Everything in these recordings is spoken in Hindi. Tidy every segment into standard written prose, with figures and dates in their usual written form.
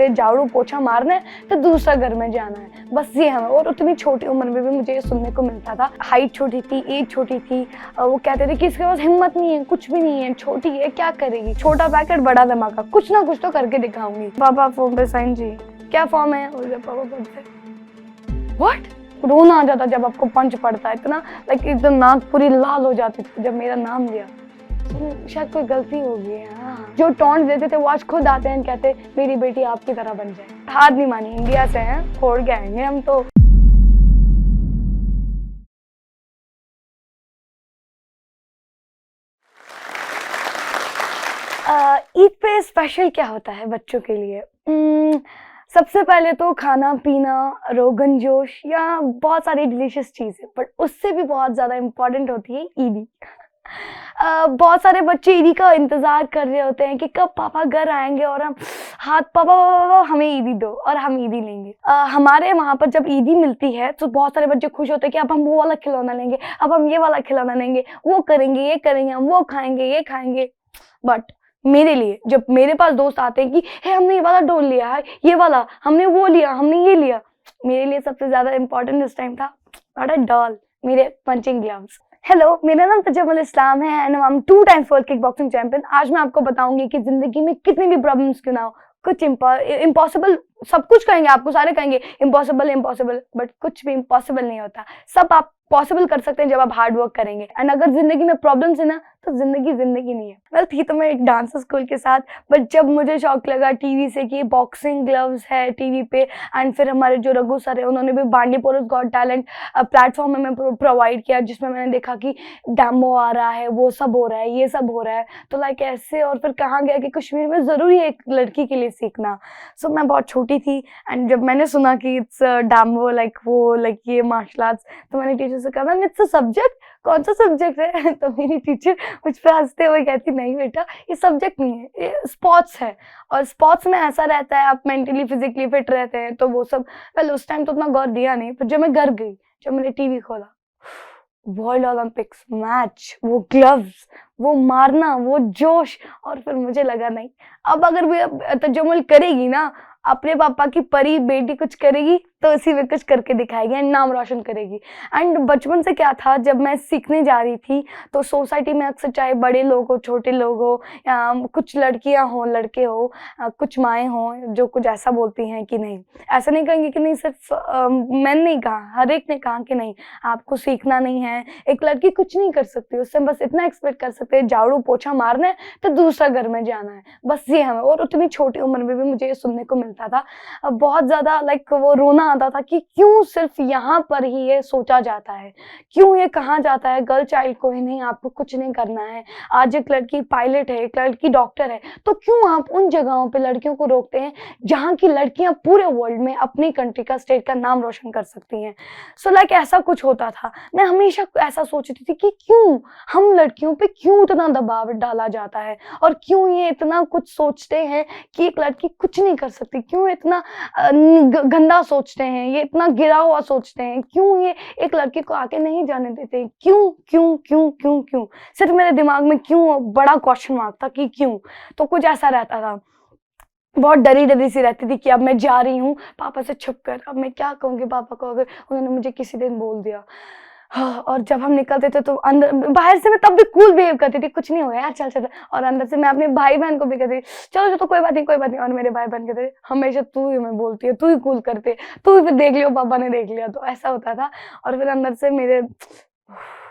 सकते, झाड़ू पोछा मारना है तो दूसरा घर में जाना है, बस ये हमें। और उतनी छोटी उम्र में भी मुझे ये सुनने को मिलता था। हाइट छोटी थी, एज छोटी थी, वो कहते थे कि इसके पास हिम्मत नहीं है, कुछ भी नहीं है, छोटी है, क्या करेगी, छोटा पैकेट बड़ा धमाका, कुछ ना कुछ तो करके दिखाऊंगी। पापा फॉर्म पे साइन जी, क्या फॉर्म है? पापा पढ़ते। व्हाट? रोना आ जाता जब आपको पंच पड़ता है, इतना लाइक एकदम नाक पूरी लाल हो जाती थी जब मेरा नाम लिया। शायद कोई गलती होगी है। हाँ। जो टॉन्ट देते थे वो आज खुद आते हैं, कहते मेरी बेटी आपकी तरह बन जाए। हाथ नहीं मानी, इंडिया से हैं, छोड़ के आएंगे हम तो। ईद पे स्पेशल क्या होता है बच्चों के लिए? सबसे पहले तो खाना पीना, रोगन जोश या बहुत सारी डिलीशियस चीजें, बट उससे भी बहुत ज्यादा इम्पोर्टेंट होती है ईदी। बहुत सारे बच्चे ईदी का इंतजार कर रहे होते हैं कि कब पापा घर आएंगे और हम हाथ पापा हमें ईदी दो और हम ईदी लेंगे। हमारे वहाँ पर जब ईदी मिलती है तो बहुत सारे बच्चे खुश होते हैं कि अब हम वो वाला खिलौना लेंगे, अब हम ये वाला खिलौना लेंगे, वो करेंगे, ये करेंगे, हम वो खाएंगे, ये खाएंगे। बट मेरे लिए जब मेरे पास दोस्त आते हैं कि हे हमने ये वाला डॉल लिया है, ये वाला हमने वो लिया, हमने ये लिया, मेरे लिए सबसे ज्यादा इम्पोर्टेंट इस टाइम था नॉट अ डॉल, मेरे पंचिंग ग्लव्स। हेलो, मेरा नाम तजम्मुल इस्लाम है and I am 2 times world kick boxing champion. आज मैं आपको बताऊंगी कि जिंदगी में कितनी भी प्रॉब्लम्स क्यों ना हो, कुछ इम्पॉसिबल, सब कुछ कहेंगे आपको, सारे कहेंगे इम्पॉसिबल इम्पॉसिबल, बट कुछ भी इम्पॉसिबल नहीं होता। सब आप पॉसिबल कर सकते हैं जब आप हार्ड वर्क करेंगे। एंड अगर जिंदगी में प्रॉब्लम्स है ना तो जिंदगी नहीं है। वेल थी तो मैं एक डांस स्कूल के साथ, बट जब मुझे शौक लगा टीवी से कि बॉक्सिंग ग्लव्स है टीवी पे, एंड फिर हमारे जो रघु सर है उन्होंने भी बांडीपुर गॉट टैलेंट प्लेटफॉर्म में प्रोवाइड किया, जिसमें मैंने देखा कि डेमो आ रहा है, वो सब हो रहा है, ये सब हो रहा है, तो लाइक ऐसे। और फिर कहा गया कि कश्मीर में जरूरी है एक लड़की के लिए सीखना। सो मैं बहुत छोटी थी एंड जब मैंने सुना कि इट्स डेमो लाइक ये मार्शल आर्ट्स, तो मैंने टीचर से कहा मैम इट्स अ सब्जेक्ट, कौन सा सब्जेक्ट है? तो मेरी टीचर मुझ पर हंसते हुए कहती नहीं बेटा ये सब्जेक्ट नहीं है, ये स्पोर्ट्स है, और स्पोर्ट्स में ऐसा रहता है आप मेंटली फिजिकली फिट रहते हैं, तो वो सब। वेल उस टाइम तो उतना गौर दिया नहीं, फिर जब मैं घर गई, जब मैंने टीवी खोला, वर्ल्ड ओलंपिक्स मैच, वो ग्लव्स, वो मारना, वो जोश, और फिर मुझे लगा नहीं, अब अगर भी तजम्मुल करेगी ना, अपने पापा की परी बेटी कुछ करेगी तो इसी में कुछ करके दिखाएगी एंड नाम रोशन करेगी। एंड बचपन से क्या था, जब मैं सीखने जा रही थी तो सोसाइटी में अक्सर चाहे बड़े लोग हो, छोटे लोग हो, या कुछ लड़कियां हो, लड़के हो, कुछ माएँ हों जो कुछ ऐसा बोलती हैं कि नहीं, ऐसा नहीं कहेंगे कि नहीं, सिर्फ मैंने नहीं कहा, हर एक ने कहा कि नहीं आपको सीखना नहीं है, एक लड़की कुछ नहीं कर सकती, उससे बस इतना एक्सपेक्ट कर सकते हैं झाड़ू पोछा मारना है तो दूसरा घर में जाना है, बस ये हमें। और उतनी छोटी उम्र में भी मुझे ये सुनने को मिलता था, बहुत ज्यादा लाइक वो रोना आता था कि क्यों सिर्फ यहाँ पर ही ये सोचा जाता है, क्यों ये कहा जाता है गर्ल चाइल्ड को ही नहीं, आपको कुछ नहीं करना है। आज एक लड़की पायलट है, एक लड़की डॉक्टर है, तो क्यों आप उन जगहों पे लड़कियों को रोकते हैं जहाँ की लड़कियां पूरे वर्ल्ड में अपनी कंट्री का, स्टेट का नाम रोशन कर सकती हैं। सो लाइक ऐसा कुछ होता था। मैं हमेशा ऐसा सोचती थी कि क्यों हम लड़कियों पे क्यों इतना दबाव डाला जाता है, और क्यों ये इतना कुछ सोचते हैं कि एक लड़की कुछ नहीं कर सकती, क्यों इतना गंदा सोचते हैं, ये इतना गिरा हुआ सोचते हैं, क्यों ये एक लड़की को आगे नहीं जाने देते, क्यों क्यों क्यों क्यों क्यों, सिर्फ मेरे दिमाग में क्यों बड़ा क्वेश्चन मार्क था कि क्यों। तो कुछ ऐसा रहता था, बहुत डरी डरी सी रहती थी कि अब मैं जा रही हूँ पापा से छुप कर, अब मैं क्या कहूँगी पापा को अगर उन्होंने मुझे किसी दिन बोल दिया। हाँ, और जब हम निकलते थे तो अंदर, बाहर से मैं तब भी कूल बिहेव करती थी, कुछ नहीं होगा यार, चल चल, और अंदर से मैं अपने भाई बहन को भी कहती चलो चलो कोई बात नहीं कोई बात नहीं, और मेरे भाई बहन कहते हमेशा तू ही हमें बोलती है, तू ही कूल करते, तू ही फिर देख लियो पापा ने देख लिया, तो ऐसा होता था। और फिर अंदर से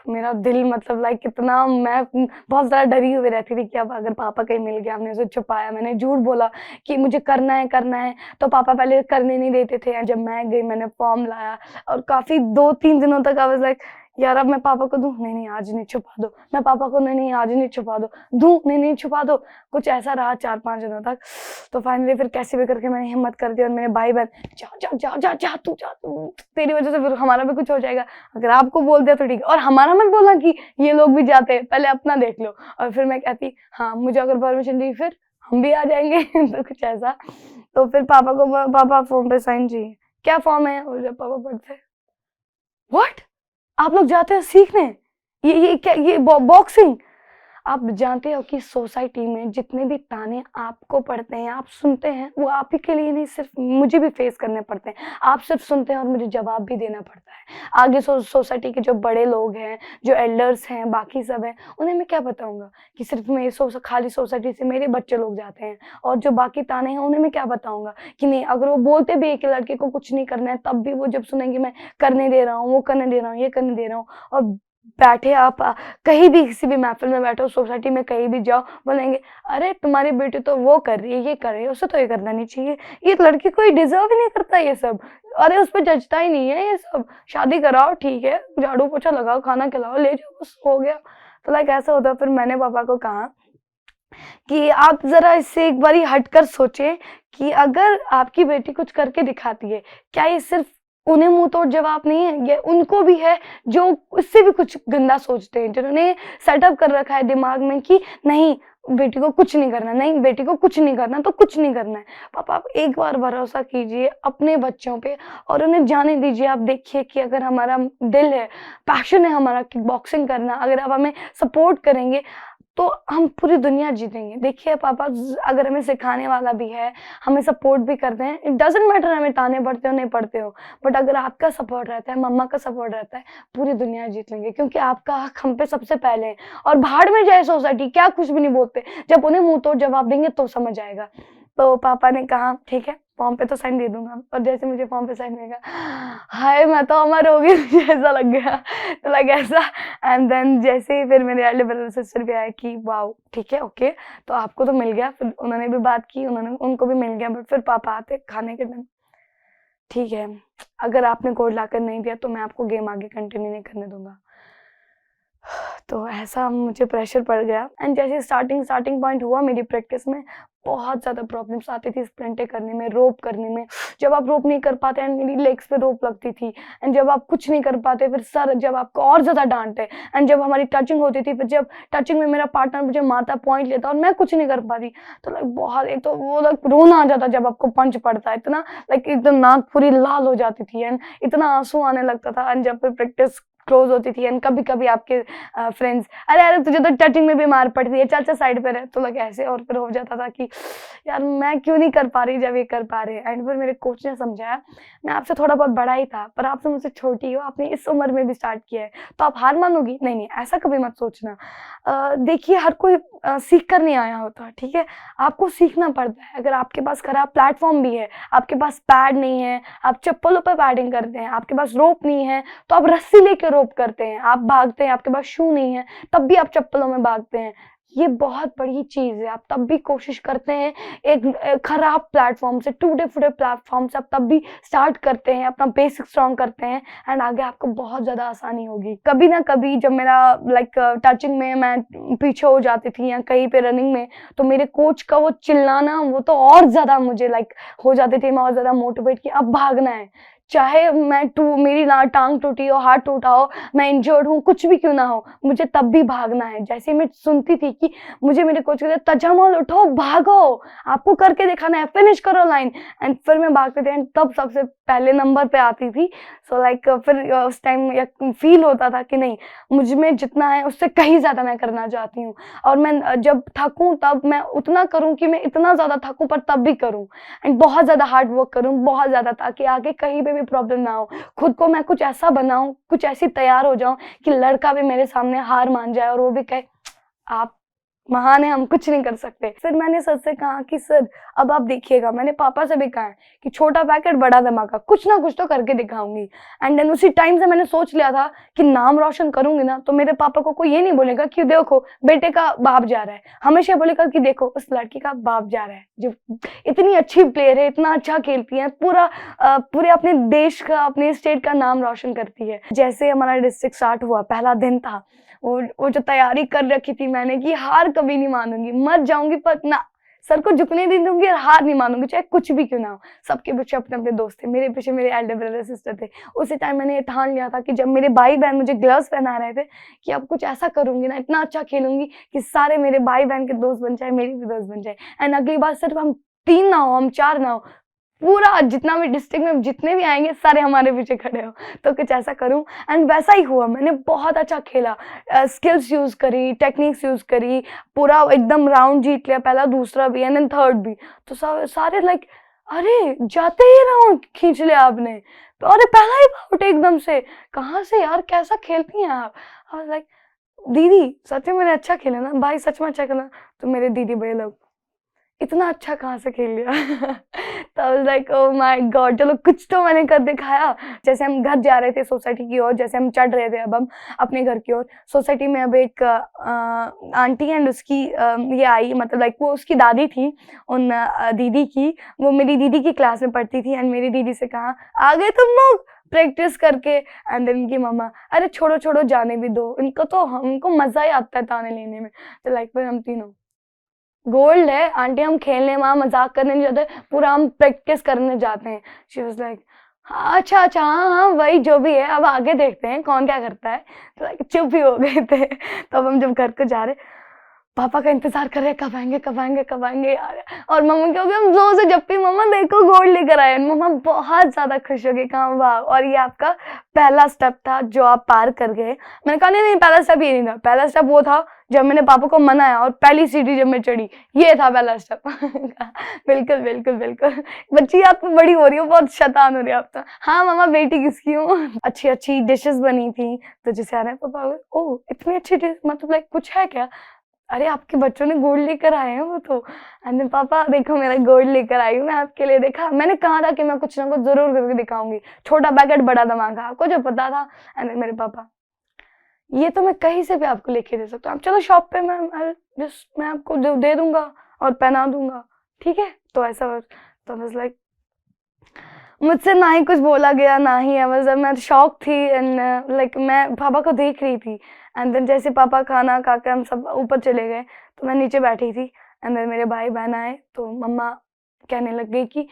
मेरा दिल मतलब लाइक कितना, मैं बहुत ज़्यादा डरी हुई रहती थी कि अब अगर पापा कहीं मिल गया, हमने उसे छुपाया, मैंने झूठ बोला कि मुझे करना है, तो पापा पहले करने नहीं देते थे। जब मैं गई मैंने फॉर्म लाया और काफ़ी 2-3 दिनों तक आई वाज लाइक यार अब मैं पापा को दूं, नहीं आज नहीं छुपा दो, मैं पापा को नहीं आज नहीं छुपा दो, दूं नहीं छुपा दो, कुछ ऐसा रहा 4-5 दिनों तक। तो फाइनली फिर कैसे भी करके मैंने हिम्मत कर दी और मेरे भाई बहन जा जा जा जा जा तू जा, तेरी वजह से फिर हमारा भी कुछ हो जाएगा, अगर आपको बोल दिया तो ठीक है, और हमारा मत बोलना कि ये लोग भी जाते हैं, पहले अपना देख लो। और फिर मैं कहती हाँ मुझे अगर परमिशन दी फिर हम भी आ जाएंगे तो कुछ ऐसा। तो फिर पापा फॉर्म पे साइन चाहिए, क्या फॉर्म है? और जब पापा पढ़ते व्हाट, आप लोग जाते हो सीखने, ये क्या, ये बॉक्सिंग? आप जानते हो कि सोसाइटी में जितने भी ताने आपको पड़ते हैं, आप सुनते हैं, वो आप ही के लिए नहीं, सिर्फ मुझे भी फेस करने पड़ते हैं। आप सिर्फ सुनते हैं और मुझे जवाब भी देना पड़ता है। आगे सोसाइटी के जो बड़े लोग हैं, जो एल्डर्स हैं, बाकी सब हैं, उन्हें मैं क्या बताऊँगा कि सिर्फ मेरी खाली सोसाइटी से मेरे बच्चे लोग जाते हैं, और जो बाकी ताने हैं उन्हें मैं क्या बताऊँगा कि नहीं, अगर वो बोलते भी हैं कि लड़के को कुछ नहीं करना है, तब भी वो जब सुनेंगे मैं करने दे रहा हूँ, वो करने दे रहा हूँ, ये करने दे रहा हूँ, और बैठे आप कहीं भी किसी भी महफ़िल में बैठो, सोसाइटी में कहीं भी जाओ, बोलेंगे, "अरे! तुम्हारी बेटी तो वो कर रही है, ये कर रही है, उसे तो ये करना नहीं चाहिए। ये लड़की कोई डिज़र्व ही नहीं करता ये सब। अरे! उस पे जचता ही नहीं है ये सब। शादी कराओ ठीक है, झाड़ू-पोछा लगाओ, खाना खिलाओ, ले जाओ, बस हो गया।" तो लाइक ऐसा होता है। फिर मैंने पापा को कहा कि आप ज़रा इससे एक बारी हटकर सोचें कि अगर आपकी बेटी कुछ करके दिखाती है, क्या ये सिर्फ़ उन्हें मुँह-तोड़ जवाब नहीं है, ये उनको भी है जो उससे भी कुछ गंदा सोचते हैं, जिन्होंने सेटअप कर रखा है दिमाग में कि नहीं, बेटी को कुछ नहीं करना, नहीं बेटी को कुछ नहीं करना तो कुछ नहीं करना है। पापा आप एक बार भरोसा कीजिए अपने बच्चों पे और उन्हें जाने दीजिए। आप देखिए कि अगर हमारा दिल है, पैशन है हमारा किक बॉक्सिंग करना, अगर आप हमें सपोर्ट करेंगे तो हम पूरी दुनिया जीतेंगे। देखिए पापा अगर हमें सिखाने वाला भी है, हमें सपोर्ट भी करते हैं, इट डज़न्ट मैटर हमें ताने पड़ते हो, नहीं पड़ते हो, बट अगर आपका सपोर्ट रहता है, मम्मा का सपोर्ट रहता है, पूरी दुनिया जीत लेंगे क्योंकि आपका हक हम पे सबसे पहले है। और भाड़ में जाए सोसाइटी, क्या कुछ भी नहीं बोलते, जब उन्हें मुँह तोड़ जवाब देंगे तो समझ आएगा। तो पापा ने कहा ठीक है, फॉर्म पे तो साइन दे दूँगा, और जैसे मुझे फॉर्म पे साइन मिलेगा, हाय! मैं तो अमर हो गई मुझे ऐसा लग गया। तो लाइक ऐसा। एंड देन जैसे ही फिर मेरे एल्डर ब्रदर सिस्टर भी आए कि वाओ! ठीक है, ओके, तो आपको तो मिल गया। फिर उन्होंने भी बात की, उनको भी मिल गया, बट फिर पापा आते खाने के टाइम, ठीक है, अगर आपने कोड लाकर नहीं दिया तो मैं आपको गेम आगे कंटिन्यू नहीं करने दूँगा। तो ऐसा मुझे प्रेशर पड़ गया। एंड जैसे स्टार्टिंग पॉइंट हुआ मेरी प्रैक्टिस में, बहुत ज़्यादा प्रॉब्लम्स आती थी स्प्रिंटें करने में, रोप करने में। जब आप रोप नहीं कर पाते एंड मेरी लेग्स पे रोप लगती थी, एंड जब आप कुछ नहीं कर पाते फिर सर जब आपको और ज़्यादा डाँटे, एंड जब हमारी टचिंग होती थी, फिर जब टचिंग में मेरा पार्टनर मुझे मारता, पॉइंट लेता और मैं कुछ नहीं कर पाती, तो लाइक बहुत, एक तो वो लाइक रोना आ जाता जब आपको पंच पड़ता है, इतना लाइक एकदम नाक पूरी लाल हो जाती थी एंड इतना आँसू आने लगता था। एंड जब फिर प्रैक्टिस क्लोज़ होती थी एंड कभी-कभी आपके फ्रेंड्स, "अरे! तुझे तो टचिंग में भी मार पड़ती है, चल साइड पे रह।" तो लाइक ऐसे, और फिर हो जाता था कि यार मैं क्यों नहीं कर पा रही जब ये कर पा रहे हैं। एंड फिर मेरे कोच ने समझाया, मैं आपसे थोड़ा बहुत बड़ा ही था, पर आप तो मुझसे छोटी हो, आपने इस उम्र में भी स्टार्ट किया है, तो आप हार मानोगी? नहीं, नहीं, ऐसा कभी मत सोचना। देखिए हर कोई सीख कर नहीं आया होता, ठीक है? आपको सीखना पड़ता है। अगर आपके पास खराब प्लेटफ़ॉर्म भी है, आपके पास पैड नहीं है, आप चप्पलों पे पैडिंग करते हैं, आपके पास रोप नहीं है, तो आप रस्सी लेके रोप करते हैं, आप भागते हैं, आपके पास शू नहीं है, तब भी आप चप्पलों में भागते हैं। ये बहुत बड़ी चीज़ है, आप तब भी कोशिश करते हैं, एक खराब प्लेटफ़ॉर्म से, टूटे-फूटे प्लेटफ़ॉर्म से आप तब भी स्टार्ट करते हैं, अपना बेसिक स्ट्रॉन्ग करते हैं, एंड आगे आपको बहुत ज़्यादा आसानी होगी। कभी ना कभी जब मेरा लाइक टचिंग में मैं पीछे हो जाती थी या कहीं पे रनिंग में, तो मेरे कोच का वो चिल्लाना, वो तो और ज़्यादा मुझे लाइक हो जाती थी, मैं और ज़्यादा मोटिवेट कि अब भागना है। चाहे मेरी ना टाँग टूटी हो, हाथ टूटा हो, मैं इंजर्ड हूँ, कुछ भी क्यों ना हो, मुझे तब भी भागना है। जैसे ही मैं सुनती थी कि मुझे मेरे कोच कहते, "तजम्मुल उठो, भागो, आपको करके दिखाना है, फिनिश करो लाइन।" एंड फिर मैं भागती थी एंड तब सबसे पहले नंबर पे आती थी। सो लाइक फिर उस टाइम फ़ील होता था कि नहीं, मुझ में जितना है उससे कहीं ज़्यादा मैं करना चाहती हूँ, और मैं जब थकूँ तब मैं उतना करूँ कि मैं इतना ज़्यादा थकूँ पर तब भी करूँ, एंड बहुत ज़्यादा हार्ड वर्क करूँ, बहुत ज़्यादा, ताकि आगे कहीं पे भी प्रॉब्लम ना हो। खुद को मैं कुछ ऐसा बनाऊँ, कुछ ऐसी तैयार हो जाऊँ कि लड़का भी मेरे सामने हार मान जाए और वो भी कहे, "आप महान हैं, हम कुछ नहीं कर सकते।" फिर मैंने सर से कहा कि सर अब आप देखिएगा, मैंने पापा से भी कहा है कि छोटा पैकेट बड़ा धमाका, कुछ ना कुछ तो करके दिखाऊँगी। एंड देन उसी टाइम से मैंने सोच लिया था कि नाम रोशन करूँगी ना, तो मेरे पापा को कोई ये नहीं बोलेगा कि देखो बेटे का बाप जा रहा है, हमेशा बोलेगा कि देखो उस लड़की का बाप जा रहा है, जो इतनी अच्छी प्लेयर है, इतना अच्छा खेलती है, पूरे अपने देश का, अपने स्टेट का नाम रोशन करती है। जैसे हमारा डिस्ट्रिक्ट स्टार्ट हुआ, पहला दिन था, वो जो तैयारी कर रखी थी मैंने कि हार कभी नहीं मानूँगी, मर जाऊँगी पर ना, सर को झुकने नहीं दूँगी और हार नहीं मानूँगी, चाहे कुछ भी क्यों ना हो। सबके पीछे अपने-अपने दोस्त थे, मेरे पीछे मेरे एल्डर ब्रदर सिस्टर थे। उसी टाइम मैंने ये ठान लिया था कि जब मेरे भाई-बहन मुझे ग्लव्स पहना रहे थे कि अब कुछ ऐसा करूँगी ना, इतना अच्छा खेलूँगी कि सारे मेरे भाई-बहन के दोस्त बन जाए, मेरी भी दोस्त बन जाए, एंड अगली बार सिर्फ हम 3 ना हो, हम 4 ना हो, पूरा जितना भी डिस्ट्रिक्ट में जितने भी आएंगे सारे हमारे पीछे खड़े हो। तो कुछ ऐसा करूं, एंड वैसा ही हुआ। मैंने बहुत अच्छा खेला, स्किल्स यूज करी, टेक्निक्स यूज करी, पूरा एकदम राउंड जीत लिया, पहला दूसरा भी एंड देन थर्ड भी। तो सारे लाइक अरे जाते ही राउंड खींच लिया आपने, तो अरे पहला ही आउट एकदम से, कहाँ से यार, कैसा खेलती हैं आप। आई लाइक दीदी सच में मैंने अच्छा खेला ना, भाई सच में अच्छा खेला। तो मेरे दीदी भैया लोग इतना अच्छा कहाँ से खेल लिया। तो I was like oh my God, चलो कुछ तो मैंने कर दिखाया। जैसे हम घर जा रहे थे सोसाइटी की ओर, जैसे हम चढ़ रहे थे अब हम अपने घर की ओर, सोसाइटी में अब एक आंटी एंड उसकी ये आई, मतलब लाइक वो उसकी दादी थी उन दीदी की, वो मेरी दीदी की क्लास में पढ़ती थी। एंड मेरी दीदी से कहा आ गए तुम लोग प्रैक्टिस करके। एंड देन इनकी मम्मा अरे छोड़ो छोड़ो जाने भी दो इनको, तो हमको मजा ही आता है ताने लेने में। तो लाइक फिर हम तीनों गोल्ड है आंटी, हम खेलने वहाँ मजाक करने नहीं जाते, पूरा हम प्रैक्टिस करने जाते हैं। शी वाज लाइक अच्छा अच्छा हाँ हाँ वही जो भी है, अब आगे देखते हैं कौन क्या करता है। तो लाइक चुप ही हो गए थे। तो अब हम जब घर को जा रहे, पापा का इंतजार कर रहे हैं कब आएंगे कब आएंगे कब आएंगे यार। और मम्मा क्या हो गया, हम जोर से जप्पी, मम्मा देखो गोल्ड लेकर आए। मम्मा बहुत ज्यादा खुश हो गई, कहा वाह, और ये आपका पहला स्टेप था जो आप पार कर गए। मैंने कहा नहीं नहीं पहला स्टेप ये नहीं था, पहला स्टेप वो था जब मैंने पापा को मनाया और पहली सीढ़ी जब मैं चढ़ी, ये था पहला स्टेप। बिल्कुल बिल्कुल बिल्कुल, बच्ची आप तो बड़ी हो रही हो, बहुत शैतान हो रही हो आप तो। हाँ मामा बेटी किसकी हूँ। अच्छी अच्छी डिशेस बनी थी, तो जैसे आ रहे हैं पापा, ओह इतनी अच्छी डिश, मतलब लाइक कुछ है क्या, अरे आपके बच्चों ने गोल्ड लेकर आए हैं वो तो। एंड देन पापा देखो मेरा गोल्ड लेकर आई हूँ मैं आपके लिए, देखा मैंने कहा था कि मैं कुछ ना कुछ जरूर करके दिखाऊंगी, छोटा पैकेट बड़ा धमाका, आपको जो पता था। एंड देन मेरे पापा ये तो मैं कहीं से भी आपको लेके दे सकता हूँ, आप चलो शॉप पे, मैं आपको दे दूंगा और पहना दूंगा, ठीक है। तो ऐसा, तो बस लाइक मुझसे ना ही कुछ बोला गया ना ही है, मतलब मैं शॉक थी एंड लाइक मैं पापा को देख रही थी। एंड देन जैसे पापा खाना खा के हम सब ऊपर चले गए, तो मैं नीचे बैठी थी। एंड देन मेरे भाई बहन आए, तो मम्मा कहने लग गई कि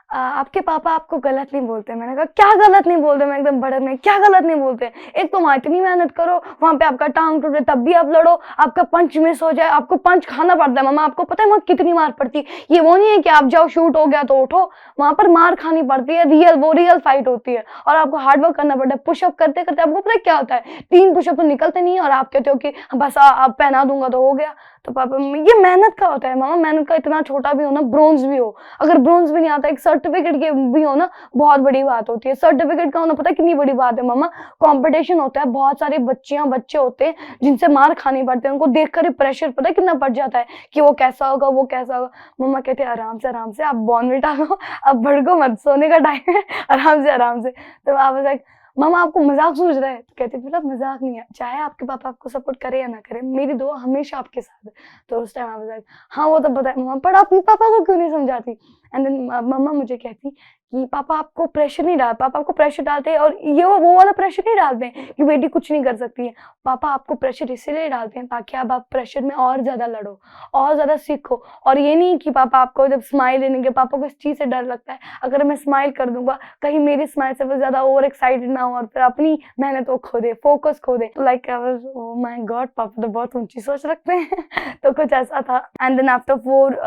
आपके पापा आपको गलत नहीं बोलते। मैंने कहा क्या गलत नहीं बोलते, मैं एकदम भड़क में, क्या गलत नहीं बोलते, एक तो वहाँ इतनी मेहनत करो, वहाँ पे आपका टांग टूटे तब भी आप लड़ो, आपका पंच मिस हो जाए, आपको पंच खाना पड़ता है। मम्मा आपको पता है वहाँ कितनी मार पड़ती है, ये वो नहीं है कि आप जाओ शूट हो गया तो उठो, वहां पर मार खानी पड़ती है, रियल फाइट होती है, और आपको हार्डवर्क करना पड़ता है। पुशअप करते करते आपको पता है क्या होता है, 3 पुशअप तो निकलते नहीं, और आप कहते हो कि बस आप पहना दूंगा तो हो गया। तो पापा ये मेहनत का होता है मामा, मेहनत का, इतना छोटा भी हो ना, ब्रोंज भी हो, अगर ब्रोंज भी नहीं आता, एक सर्टिफिकेट के भी हो ना, बहुत बड़ी बात होती है। सर्टिफिकेट का होना पता है कितनी बड़ी बात है मामा, कंपटीशन होता है, बहुत सारे बच्चे होते हैं जिनसे मार खानी पड़ती है, उनको देखकर प्रेशर पता है कितना पड़ जाता है कि वो कैसा होगा वो कैसा होगा। मम्मा कहते आराम से आप बॉर्नविटा लो, अब भड़को मत, सोने का टाइम है, आराम से। तो आप लाइक मामा आपको मजाक सूझ रहा है, तो कहती बेटा मजाक नहीं है, चाहे आपके पापा आपको सपोर्ट करे या ना करे, मेरी दुआ हमेशा आपके साथ है। तो उस टाइम आप हाँ वो तो पता है मम्मा, पर अपने पापा को क्यों नहीं समझाती। एंड देन मम्मा मुझे कहती कि पापा आपको प्रेशर नहीं डाल, पापा आपको प्रेशर डालते हैं, और ये वो वाला प्रेशर नहीं डालते हैं कि बेटी कुछ नहीं कर सकती है, पापा आपको प्रेशर इसीलिए डालते हैं ताकि आप प्रेशर में और ज्यादा लड़ो, और ज्यादा सीखो। और ये नहीं कि पापा आपको जब स्माइल देने के, पापा को इस चीज से डर लगता है अगर मैं स्माइल कर दूंगा कहीं मेरी स्माइल से वो ज्यादा ओवर एक्साइटेड ना हो और फिर अपनी मेहनत को खो दे, फोकस खो दे। लाइक ओह माय गॉड, पापा तो बहुत ऊंची सोच रखते हैं। तो कुछ ऐसा था। एंड देन आफ्टर 4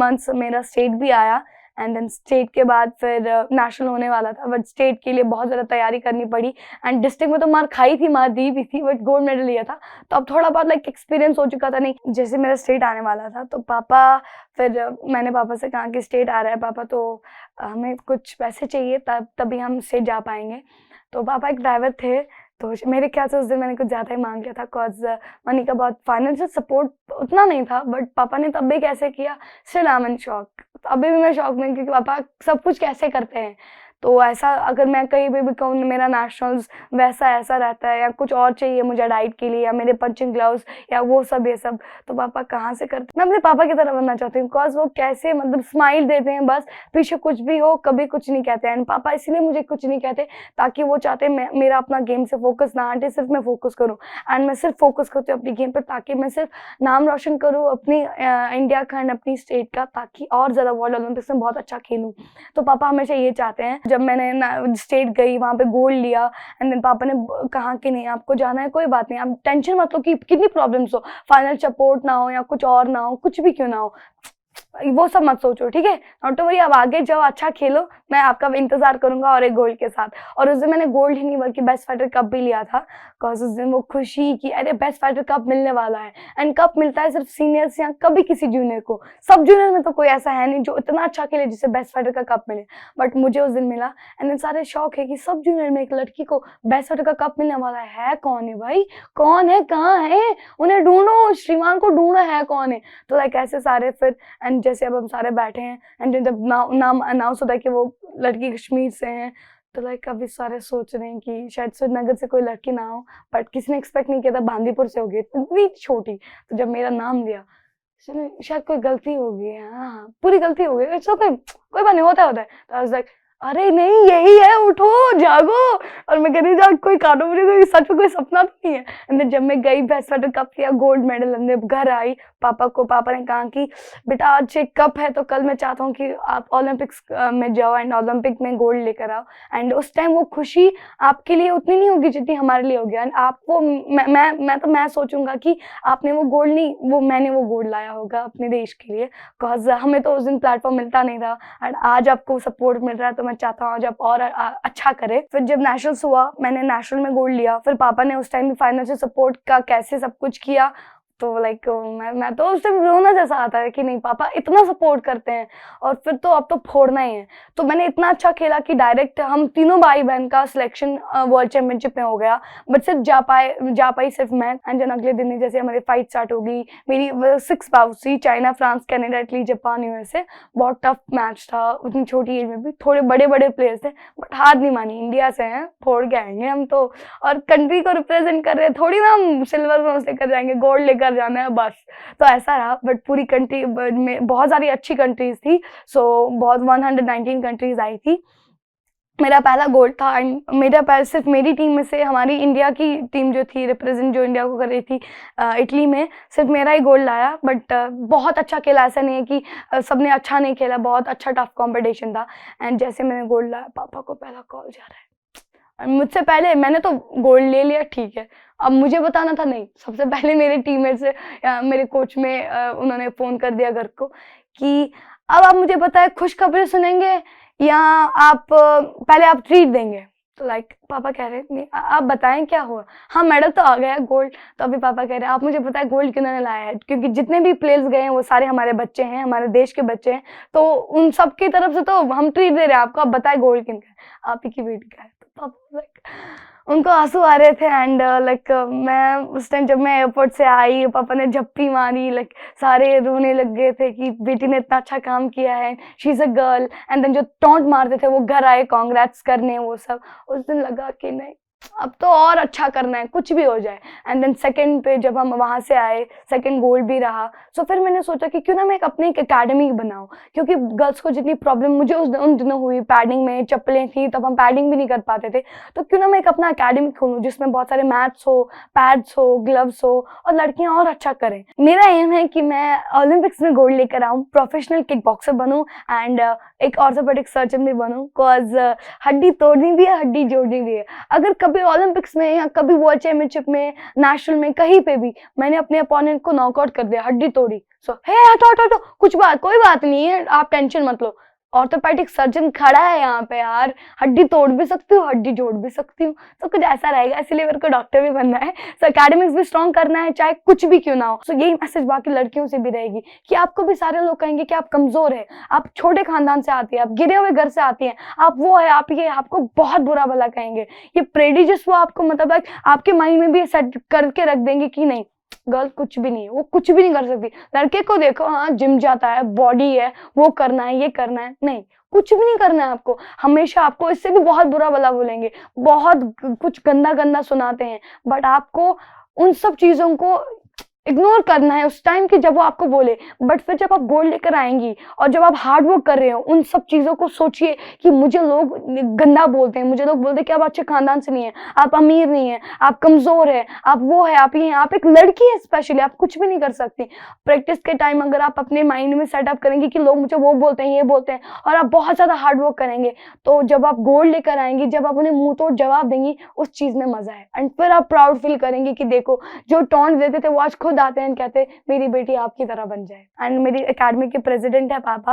months मेरा स्टेट भी आया, एंड देन स्टेट के बाद फिर नेशनल होने वाला था, बट स्टेट के लिए बहुत ज़्यादा तैयारी करनी पड़ी। एंड डिस्ट्रिक्ट में तो मार खाई थी, मार दी भी थी, बट गोल्ड मेडल लिया था, तो अब थोड़ा बहुत लाइक एक्सपीरियंस हो चुका था। नहीं जैसे मेरा स्टेट आने वाला था, तो पापा फिर मैंने पापा से कहा कि स्टेट आ रहा है पापा, तो हमें कुछ पैसे चाहिए तभी हम स्टेट जा पाएंगे। तो पापा एक ड्राइवर थे, तो मेरे ख्याल से उस दिन मैंने कुछ ज़्यादा ही मांग लिया था, कॉज मनी का बहुत फाइनेंशियल सपोर्ट उतना नहीं था, बट पापा ने तब भी कैसे किया, still I am in shock. अभी भी मैं शॉक में, क्योंकि पापा सब कुछ कैसे करते हैं। तो ऐसा अगर मैं कहीं भी कहूँ मेरा नेशनल्स वैसा ऐसा रहता है, या कुछ और चाहिए मुझे डाइट के लिए, या मेरे पंचिंग ग्लव्स या वो सब ये सब, तो पापा कहाँ से करते। मैं अपने पापा की तरह बनना चाहती हूँ, बिकॉज वो कैसे मतलब स्माइल देते हैं, बस पीछे कुछ भी हो कभी कुछ नहीं कहते हैं। एंड पापा इसलिए मुझे कुछ नहीं कहते ताकि वो चाहते मेरा अपना गेम से फोकस ना हटे, सिर्फ मैं फोकस करूँ। एंड मैं सिर्फ फोकस करती हूँ अपनी गेम पर, ताकि मैं सिर्फ नाम रोशन करूँ अपनी इंडिया का एंड अपनी स्टेट का, ताकि और ज़्यादा वर्ल्ड ओलंपिक्स में बहुत अच्छा खेलूँ। तो पापा हमेशा ये चाहते हैं। जब मैंने स्टेट गई, वहाँ पे गोल्ड लिया, एंड देन पापा ने कहा कि नहीं आपको जाना है, कोई बात नहीं, आप टेंशन मत लो कि कितनी प्रॉब्लम्स हो, फाइनल सपोर्ट ना हो या कुछ और ना हो, कुछ भी क्यों ना हो, वो सब मत सोचो, ठीक है। नॉट टू वरी, अब आगे जाओ, अच्छा खेलो, मैं आपका इंतजार करूंगा और एक गोल्ड के साथ। और उस दिन मैंने गोल्ड ही नहीं बल्कि बेस्ट फाइटर कप भी लिया था, बिकॉज उस दिन वो खुशी कि अरे बेस्ट फाइटर कप मिलने वाला है। एंड कप मिलता है सिर्फ सीनियर्स या कभी किसी जूनियर को, सब जूनियर में तो कोई ऐसा है नहीं जो इतना अच्छा खेले जिसे बेस्ट फाइटर का कप मिले, बट मुझे उस दिन मिला। एंड देन सारे शौक है कि सब जूनियर में एक लड़की को बेस्ट फाइटर का कप मिलने वाला है कौन है भाई, कौन है, कहाँ है, उन्हें ढूंढो, श्रीमान को ढूंढो, है कौन है। तो लाइक ऐसे सारे फिर, एंड जैसे अब हम सारे बैठे हैं एंड जब नाम अनाउंस होता है कि वो लड़की कश्मीर से है, तो लाइक अभी सारे सोच रहे हैं कि शायद श्रीनगर से कोई लड़की ना हो, बट किसी ने एक्सपेक्ट नहीं किया था बांदीपुर से होगी, इतनी छोटी। तो जब मेरा नाम लिया, शायद कोई गलती हो गई है, हाँ पूरी गलती हो गई, कोई बात नहीं, होता है। तो आई वाज लाइक अरे नहीं यही है, उठो जागो। और मैं कह रही जा कोई काटो मुझे, कोई सच में कोई सपना तो नहीं है। एंड जब मैं गई बेस्ट फाइटर कप लिया, गोल्ड मेडल, अंदर घर आई, पापा ने कहा कि बेटा आज एक कप है तो कल मैं चाहता हूँ कि आप ओलंपिक्स में जाओ एंड ओलंपिक में गोल्ड लेकर आओ। एंड उस टाइम वो खुशी आपके लिए उतनी नहीं होगी जितनी हमारे लिए होगी। एंड आपको मैं सोचूंगा कि आपने वो गोल्ड नहीं, वो मैंने वो गोल्ड लाया होगा अपने देश के लिए, बिकॉज हमें तो उस दिन प्लेटफॉर्म मिलता नहीं था। एंड आज आपको सपोर्ट मिल रहा है तो मैं चाहता हूँ आज आप और अच्छा करें। फिर जब नेशनल्स हुआ, मैंने नेशनल में गोल्ड लिया, फिर पापा ने उस टाइम फाइनेंशियल सपोर्ट का कैसे सब कुछ किया, तो लाइक मैं तो उस टाइम रोना जैसा आता है कि नहीं पापा इतना सपोर्ट करते हैं और फिर तो अब तो फोड़ना ही है। तो मैंने इतना अच्छा खेला कि डायरेक्ट हम तीनों भाई बहन का सिलेक्शन वर्ल्ड चैंपियनशिप में हो गया, बट सिर्फ जा पाई सिर्फ मैं। एंड जन अगले दिन ही जैसे हमारी फाइट स्टार्ट होगी, मेरी 6 बाउट्स थी, China, France, Canada, Italy, Japan, USA. बहुत टफ मैच था, उतनी छोटी एज में भी थोड़े बड़े बड़े प्लेयर्स थे, बट हार नहीं मानी, इंडिया से हैं, फोड़ के आएंगे हम तो, और कंट्री को रिप्रेजेंट कर रहे, थोड़ी ना हम सिल्वर ब्रॉन्ज लेकर जाएंगे, गोल्ड लेकर जाना है बस। तो ऐसा रहा, बट पूरी कंट्री में बहुत सारी अच्छी कंट्रीज थी, सो बहुत 119 कंट्रीज आई थी। मेरा पहला गोल्ड था एंड सिर्फ मेरी टीम में से, हमारी इंडिया की टीम जो थी रिप्रेजेंट, जो इंडिया को कर रही थी इटली में, सिर्फ मेरा ही गोल्ड लाया। बट बहुत अच्छा खेला, ऐसा नहीं है कि सबने अच्छा नहीं खेला, बहुत अच्छा टफ कंपटीशन था। एंड जैसे मैंने गोल्ड लाया, पापा को पहला कॉल जा रहा है, मुझसे पहले मैंने तो गोल्ड ले लिया, ठीक है, अब मुझे बताना था नहीं, सबसे पहले मेरे टीममेट से या मेरे कोच में उन्होंने फोन कर दिया घर को कि अब आप मुझे बताएं खुशखबरी सुनेंगे या आप पहले आप ट्रीट देंगे। तो लाइक पापा कह रहे नहीं आप बताएं क्या हुआ। हाँ मेडल तो आ गया गोल्ड। तो अभी पापा कह रहे हैं आप मुझे बताएं गोल्ड किन्होंने लाया है, क्योंकि जितने भी प्लेयर्स गए हैं वो सारे हमारे बच्चे हैं, हमारे देश के बच्चे हैं, तो उन सब की तरफ से तो हम ट्रीट दे रहे हैं आपको, आप बताएं गोल्ड किनका है, आप ही की बेटी का है। तो पापा लाइक उनको आंसू आ रहे थे एंड लाइक मैं उस टाइम जब मैं एयरपोर्ट से आई, पापा ने झप्पी मारी, लाइक सारे रोने लग गए थे कि बेटी ने इतना अच्छा काम किया है, she is a girl. And then जो टॉन्ट मारते थे वो घर आए कांग्रेट्स करने, वो सब। उस दिन लगा कि नहीं अब तो और अच्छा करना है, कुछ भी हो जाए। एंड देन सेकंड पे जब हम वहाँ से आए, सेकंड गोल्ड भी रहा, सो फिर मैंने सोचा कि क्यों ना मैं एक अपनी एक अकेडमी बनाऊं, क्योंकि गर्ल्स को जितनी प्रॉब्लम मुझे उन दिनों हुई, पैडिंग में चप्पलें थी, तब हम पैडिंग भी नहीं कर पाते थे, तो क्यों ना मैं एक अपना अकेडमी खोलूं जिसमें बहुत सारे मैट्स हो, पैड्स हो, ग्लव्स हो, और लड़कियां और अच्छा करें। मेरा एम है कि मैं ओलंपिक्स में गोल्ड लेकर आऊँ, प्रोफेशनल किक बॉक्सर बनूं एंड एक ऑर्थोपेडिक सर्जन भी बनूं, बिकॉज हड्डी तोड़नी भी है, हड्डी जोड़नी भी है। अगर कभी ओलंपिक्स में या कभी वर्ल्ड चैंपियनशिप में, नेशनल में, कहीं पे भी मैंने अपने अपोनेंट को नॉकआउट कर दिया, हड्डी तोड़ी, सो हे हटो कोई बात नहीं है, आप टेंशन मत लो, ऑर्थोपेडिक सर्जन खड़ा है यहाँ पे यार, हड्डी तोड़ भी सकती हूँ, हड्डी जोड़ भी सकती हूँ। तो कुछ ऐसा रहेगा, इसलिए मेरे को डॉक्टर भी बनना है, सो एकेडमिक्स भी स्ट्रॉन्ग करना है, चाहे कुछ भी क्यों ना हो। सो यही मैसेज बाकी लड़कियों से भी रहेगी कि आपको भी सारे लोग कहेंगे कि आप कमजोर है, आप छोटे खानदान से आती है, आप गिरे हुए घर से आती है, आप वो है, आप ये, आपको बहुत बुरा भला कहेंगे, ये प्रेडिजस वो आपको मतलब आपके माइंड में भी सेट करके रख देंगे कि नहीं गर्ल कुछ भी नहीं है, वो कुछ भी नहीं कर सकती। लड़के को देखो, हाँ जिम जाता है, बॉडी है, वो करना है, ये करना है, नहीं कुछ भी नहीं करना है आपको। हमेशा आपको इससे भी बहुत बुरा भला बोलेंगे, बहुत कुछ गंदा गंदा सुनाते हैं, बट आपको उन सब चीजों को इग्नोर करना है उस टाइम की जब वो आपको बोले। बट फिर जब आप गोल्ड लेकर आएंगी और जब आप हार्ड वर्क कर रहे हो, उन सब चीजों को सोचिए कि मुझे लोग गंदा बोलते हैं, मुझे लोग बोलते हैं कि आप अच्छे खानदान से नहीं है, आप अमीर नहीं है, आप कमजोर है, आप वो है, आप ये हैं, आप एक लड़की है स्पेशली, आप कुछ भी नहीं कर सकती। प्रैक्टिस के टाइम अगर आप अपने माइंड में सेटअप करेंगे कि लोग मुझे वो बोलते हैं, ये बोलते हैं, और आप बहुत ज्यादा हार्ड वर्क करेंगे, तो जब आप गोल्ड लेकर आएंगी, जब आप उन्हें मुंह तोड़ जवाब देंगी, उस चीज में मजा है। एंड फिर आप प्राउड फील करेंगे कि देखो जो टॉन्ट देते थे वो आज खुद खुद आते हैं कहते हैं मेरी बेटी आपकी तरह बन जाए। एंड मेरी एकेडमी के प्रेसिडेंट है पापा,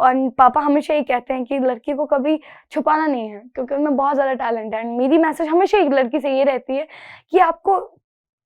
एंड पापा हमेशा ये कहते हैं कि लड़की को कभी छुपाना नहीं है क्योंकि उनमें बहुत ज़्यादा टैलेंट है। एंड मेरी मैसेज हमेशा एक लड़की से ये रहती है कि आपको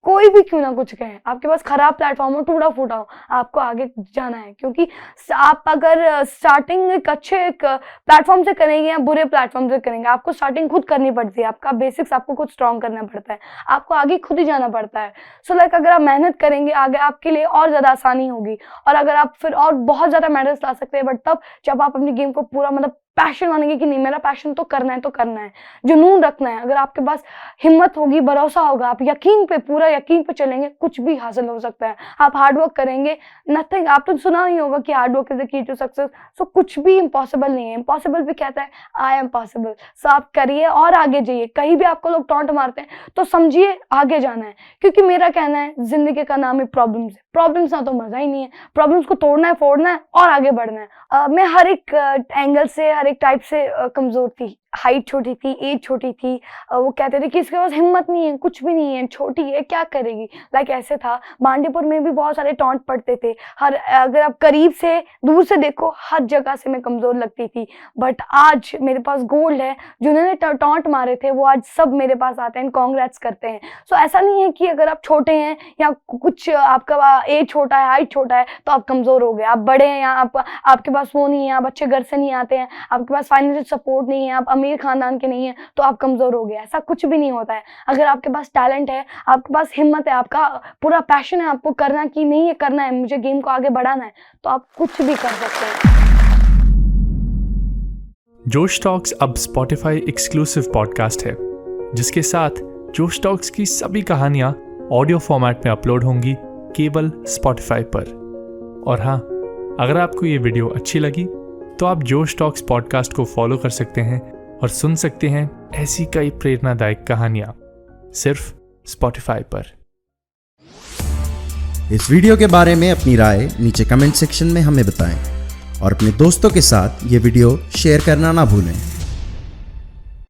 कोई भी क्यों ना कुछ कहे, आपके पास खराब प्लेटफॉर्म हो, टूटा फूटा हो, आपको आगे जाना है। क्योंकि आप अगर स्टार्टिंग एक अच्छे प्लेटफॉर्म से करेंगे या बुरे प्लेटफॉर्म से करेंगे, आपको स्टार्टिंग खुद करनी पड़ती है। आपका बेसिक्स आपको खुद स्ट्रॉन्ग करना पड़ता है, आपको आगे खुद ही जाना पड़ता है। सो लाइक अगर आप मेहनत करेंगे आगे आपके लिए और ज़्यादा आसानी होगी, और अगर आप फिर और बहुत ज़्यादा मेडल्स ला सकते हैं, बट तब जब आप अपनी गेम को पूरा मतलब पैशन मानेंगे कि नहीं मेरा पैशन तो करना है, जुनून रखना है। अगर आपके पास हिम्मत होगी, भरोसा होगा, आप यकीन पे पूरा यकीन पे चलेंगे, कुछ भी हासिल हो सकता है। आप हार्ड वर्क करेंगे, नथिंग, आप तो सुना ही होगा कि hard work is the key to success. So कुछ भी इम्पॉसिबल नहीं है, इम्पॉसिबल भी कहता है आई एम पॉसिबल। सो आप करिए और आगे जाइए। कहीं भी आपको लोग टॉन्ट मारते हैं तो समझिए आगे जाना है, क्योंकि मेरा कहना है जिंदगी का नाम है प्रॉब्लम्स। प्रॉब्लम्स ना तो मजा ही नहीं है, प्रॉब्लम्स को तोड़ना है, फोड़ना है और आगे बढ़ना है। मैं हर एक एंगल से, हर एक टाइप से कमजोर थी। हाइट छोटी थी, एज छोटी थी, वो कहते थे कि इसके पास हिम्मत नहीं है, कुछ भी नहीं है, छोटी है, क्या करेगी, लाइक ऐसे था। बांडीपुर में भी बहुत सारे टॉन्ट पड़ते थे, अगर आप करीब से दूर से देखो हर जगह से मैं कमजोर लगती थी। बट आज मेरे पास गोल्ड है, जिन्होंने टॉन्ट मारे थे वो आज सब मेरे पास आते हैं, कांग्रेट्स करते हैं। सो ऐसा नहीं है कि अगर आप छोटे हैं या कुछ आपका एज छोटा है, हाइट छोटा है तो आप कमजोर हो गए। आप बड़े हैं या आपके पास वो नहीं है, आप अच्छे घर से नहीं आते हैं, आपके पास फाइनेंशियल सपोर्ट नहीं है, आप अमीर खानदान के नहीं है तो आप कमजोर हो गए, ऐसा कुछ भी नहीं होता है। अगर आपके पास टैलेंट है, आपके पास हिम्मत है, आपका पूरा पैशन है, आपको करना कि नहीं ये करना है, मुझे गेम को आगे बढ़ाना है, तो आप कुछ भी कर सकते हैं। जोश टॉक्स अब स्पॉटिफाई एक्सक्लूसिव पॉडकास्ट है, जिसके साथ जोश टॉक्स की सभी कहानियां ऑडियो फॉर्मेट में अपलोड होंगी केवल स्पॉटिफाई पर। और हाँ, अगर आपको ये वीडियो अच्छी लगी तो आप जोश टॉक्स पॉडकास्ट को फॉलो कर सकते हैं और सुन सकते हैं ऐसी कई प्रेरणादायक कहानियां सिर्फ स्पॉटिफाई पर। इस वीडियो के बारे में अपनी राय नीचे कमेंट सेक्शन में हमें बताएं और अपने दोस्तों के साथ ये वीडियो शेयर करना ना भूलें।